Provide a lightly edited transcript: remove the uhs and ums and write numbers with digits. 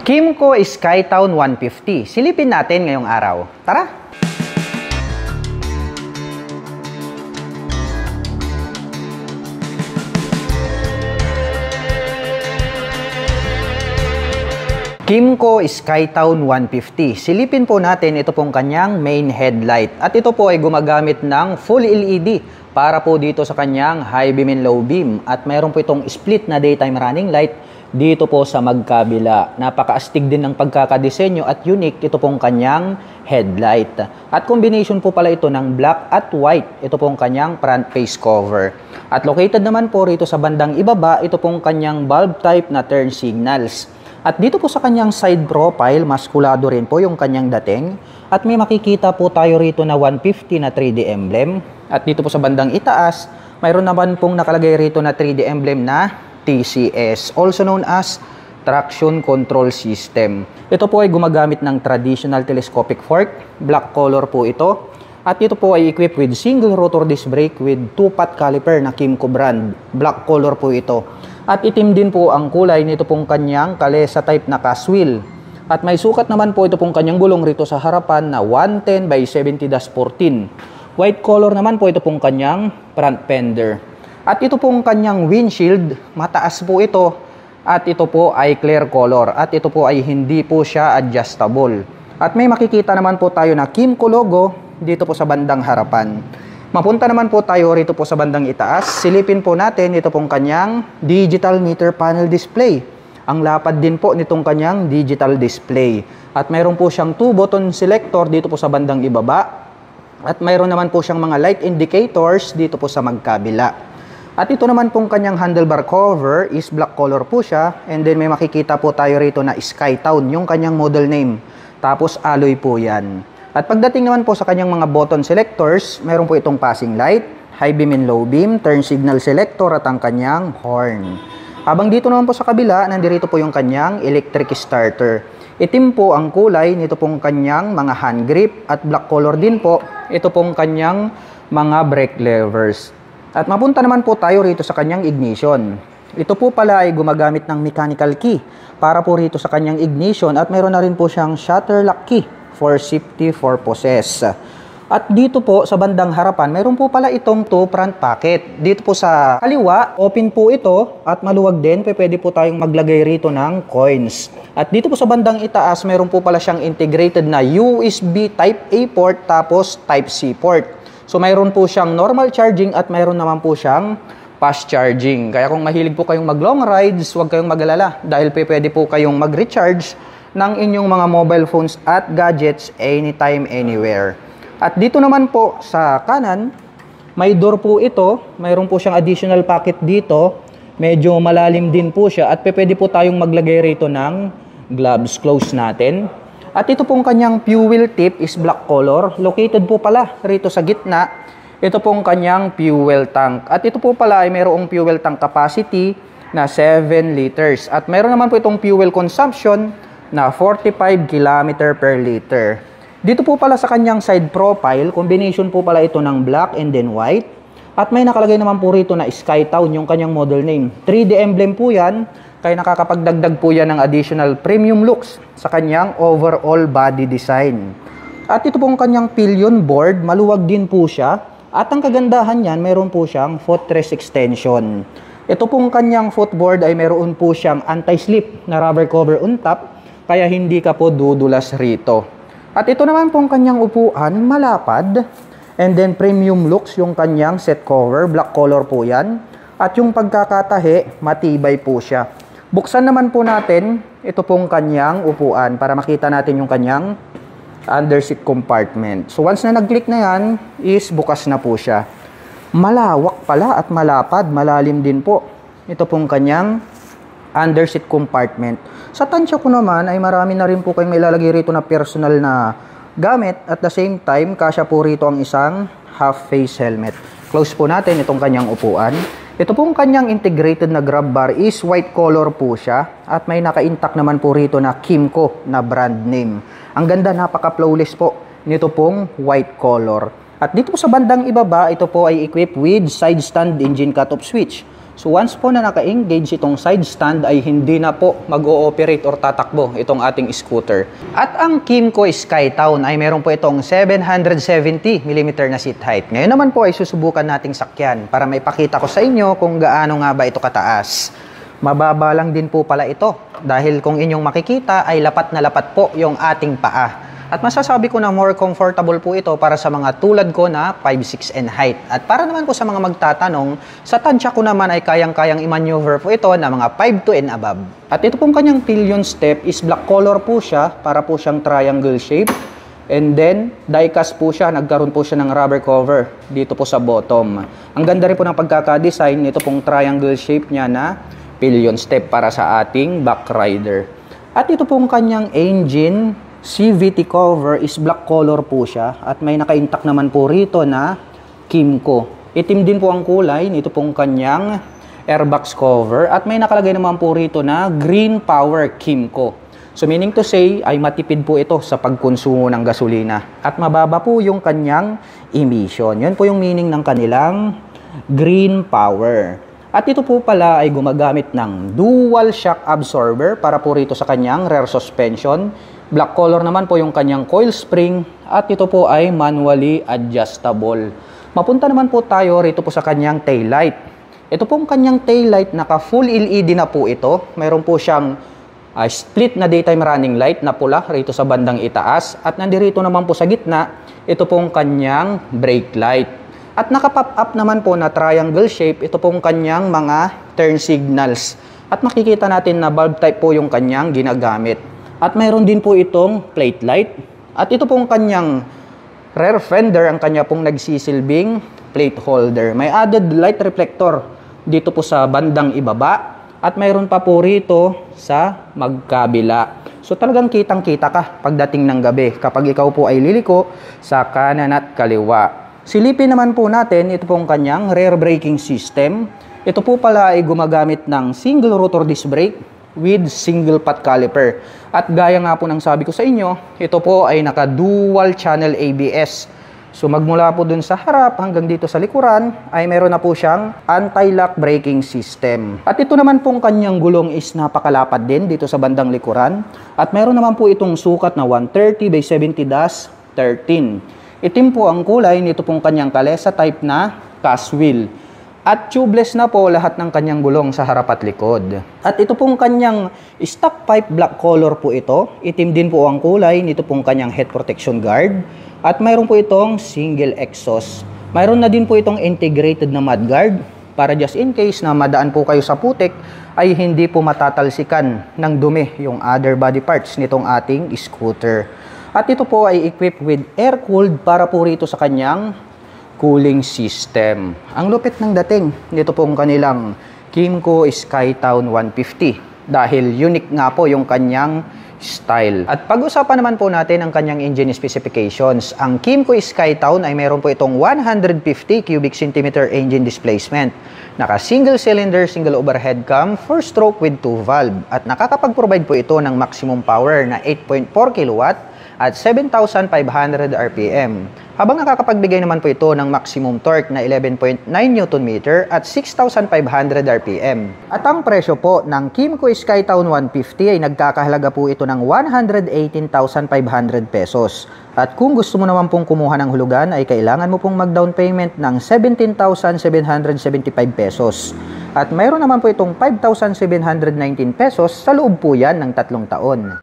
Kymco Skytown 150. Silipin natin ngayong araw. Tara! Kymco Skytown 150. Silipin po natin ito pong kanyang main headlight. At ito po ay gumagamit ng full LED para po dito sa kanyang high beam and low beam. At mayroon po itong split na daytime running light dito po sa magkabila. Napaka-astig din ng pagkakadesenyo at unique ito pong kanyang headlight. At combination po pala ito ng black at white. Ito pong kanyang front face cover. At located naman po rito sa bandang ibaba, ito pong kanyang bulb type na turn signals. At dito po sa kanyang side profile, maskulado rin po yung kanyang dating. At may makikita po tayo rito na 150 na 3D emblem. At dito po sa bandang itaas, mayroon naman pong nakalagay rito na 3D emblem na TCS, also known as Traction Control System. Ito po ay gumagamit ng traditional telescopic fork. Black color po ito. At ito po ay equipped with single rotor disc brake with 2-pot caliper na Kymco brand. Black color po ito. At itim din po ang kulay nito pong kanyang kalesa type na cast wheel. At may sukat naman po ito pong kanyang gulong rito sa harapan na 110 by 70-14. White color naman po ito pong kanyang front fender. At ito pong kanyang windshield, mataas po ito. At ito po ay clear color. At ito po ay hindi po siya adjustable. At may makikita naman po tayo na Kymco logo dito po sa bandang harapan. Mapunta naman po tayo rito po sa bandang itaas. Silipin po natin ito pong kanyang digital meter panel display. Ang lapad din po nitong kanyang digital display. At mayroon po siyang 2-button selector dito po sa bandang ibaba. At mayroon naman po siyang mga light indicators dito po sa magkabila. At ito naman pong kanyang handlebar cover is black color po siya. And then may makikita po tayo rito na Skytown, yung kanyang model name. Tapos alloy po yan. At pagdating naman po sa kanyang mga button selectors, meron po itong passing light, high beam and low beam, turn signal selector at ang kanyang horn. Habang dito naman po sa kabila, nandirito po yung kanyang electric starter. Itim po ang kulay nito pong kanyang mga hand grip at black color din po ito pong kanyang mga brake levers. At mapunta naman po tayo rito sa kanyang ignition. Ito po pala ay gumagamit ng mechanical key para po rito sa kanyang ignition at mayroon na rin po siyang shutter lock key for safety purposes. At dito po sa bandang harapan, mayroon po pala itong 2 front pocket. Dito po sa kaliwa, open po ito at maluwag din. Pwede po tayong maglagay rito ng coins. At dito po sa bandang itaas, mayroon po pala siyang integrated na USB Type A port tapos Type C port. So mayroon po siyang normal charging at mayroon naman po siyang fast charging. Kaya kung mahilig po kayong mag long rides, huwag kayong mag-alala dahil pwede po kayong mag-recharge ng inyong mga mobile phones at gadgets anytime, anywhere. At dito naman po sa kanan, may door po ito. Mayroon po siyang additional pocket dito. Medyo malalim din po siya at pwede po tayong maglagay rito ng gloves. Close natin. At ito pong kanyang fuel tip is black color. Located po pala rito sa gitna. Ito pong kanyang fuel tank. At ito po pala ay mayroong fuel tank capacity na 7 liters. At mayroon naman po itong fuel consumption na 45 km per liter. Dito po pala sa kanyang side profile, combination po pala ito ng black and then white. At may nakalagay naman po rito na Skytown, yung kanyang model name. 3D emblem po yan, kaya nakakapagdagdag po yan ng additional premium looks sa kanyang overall body design. At ito pong kanyang pillion board, maluwag din po siya. At ang kagandahan niyan, mayroon po siyang footrest extension. Ito pong kanyang footboard ay mayroon po siyang anti-slip na rubber cover on top, kaya hindi ka po dudulas rito. At ito naman pong kanyang upuan, malapad. And then premium looks yung kanyang set cover, black color po yan. At yung pagkakatahi, matibay po siya. Buksan naman po natin ito pong kanyang upuan para makita natin yung kanyang underseat compartment. So once na nag-click na yan, is bukas na po siya. Malawak pala at malapad, malalim din po. Ito pong kanyang underseat compartment. Sa tansya ko naman ay marami na rin po kayong may lalagay rito na personal na gamit. At the same time, kasya po rito ang isang half-face helmet. Close po natin itong kanyang upuan. Ito pong kanyang integrated na grab bar is white color po siya. At may naka-intact naman po rito na Kymco na brand name. Ang ganda, napaka-flawless po nito pong white color. At dito po sa bandang ibaba, ito po ay equipped with side stand engine cut-off switch. So once po na naka-engage itong side stand ay hindi na po mag-ooperate or tatakbo itong ating scooter. At ang Kymco Skytown ay meron po itong 770mm na seat height. Ngayon naman po ay susubukan nating sakyan para may pakita ko sa inyo kung gaano nga ba ito kataas. Mababa lang din po pala ito dahil kung inyong makikita ay lapat na lapat po yung ating paa. At masasabi ko na more comfortable po ito para sa mga tulad ko na 5'6" and height. At para naman po sa mga magtatanong, sa tansya ko naman ay kayang-kayang i-maneuver po ito na mga 5'2" and above. At ito pong kanyang pillion step is black color po siya, para po siyang triangle shape. And then, die-cast po siya, nagkaroon po siya ng rubber cover dito po sa bottom. Ang ganda rin po ng pagkaka-design nito pong triangle shape niya na pillion step para sa ating back rider. At ito pong kanyang engine CVT cover is black color po siya at may naka-intact naman po rito na Kymco. Itim din po ang kulay nito pong kanyang airbox cover at may nakalagay naman po rito na Green Power Kymco. So meaning to say ay matipid po ito sa pagkonsumo ng gasolina at mababa po yung kanyang emission. Yun po yung meaning ng kanilang Green Power. At ito po pala ay gumagamit ng dual shock absorber para po rito sa kanyang rear suspension. Black color naman po yung kanyang coil spring at ito po ay manually adjustable. Mapunta naman po tayo rito po sa kanyang taillight. Ito pong kanyang taillight, naka full LED na po ito. Mayroon po siyang split na daytime running light na pula rito sa bandang itaas. At nandirito naman po sa gitna, ito pong kanyang brake light. At naka-pop up naman po na triangle shape, ito pong kanyang mga turn signals. At makikita natin na bulb type po yung kanyang ginagamit. At mayroon din po itong plate light. At ito pong kanyang rear fender, ang kanya pong nagsisilbing plate holder. May added light reflector dito po sa bandang ibaba. At mayroon pa po rito sa magkabila. So talagang kitang-kita ka pagdating ng gabi kapag ikaw po ay liliko sa kanan at kaliwa. Silipin naman po natin ito pong kanyang rear braking system. Ito po pala ay gumagamit ng single rotor disc brake with single pot caliper. At gaya nga po ng sabi ko sa inyo, ito po ay naka dual channel ABS. So magmula po dun sa harap hanggang dito sa likuran ay meron na po siyang anti-lock braking system. At ito naman pong kanyang gulong is napakalapad din dito sa bandang likuran. At meron naman po itong sukat na 130 by 70-13. Itim po ang kulay nito pong kanyang kalesa type na cast wheel. At tubeless na po lahat ng kanyang gulong sa harap at likod. At ito pong kanyang stock pipe black color po ito. Itim din po ang kulay nito pong kanyang head protection guard. At mayroon po itong single exhaust. Mayroon na din po itong integrated na mudguard para just in case na madaan po kayo sa putik ay hindi po matatalsikan ng dumi yung other body parts nitong ating scooter. At ito po ay equipped with air-cooled para po rito sa kanyang cooling system. Ang lupit ng dating nito pong kanilang Kymco Skytown 150 dahil unique nga po yung kanyang style. At pag-usapan naman po natin ang kanyang engine specifications. Ang Kymco Skytown ay meron po itong 150 cubic centimeter engine displacement. Naka single cylinder, single overhead cam, 4-stroke with 2 valve. At nakakapag-provide po ito ng maximum power na 8.4 kW at 7,500 RPM. Habang nakakapagbigay naman po ito ng maximum torque na 11.9 Nm at 6,500 RPM. At ang presyo po ng Kymco Skytown 150 ay nagkakahalaga po ito ng 118,500 pesos. At kung gusto mo naman pong kumuha ng hulugan ay kailangan mo pong mag-down payment ng 17,775 pesos. At mayroon naman po itong 5,719 pesos sa loob po yan ng 3 taon.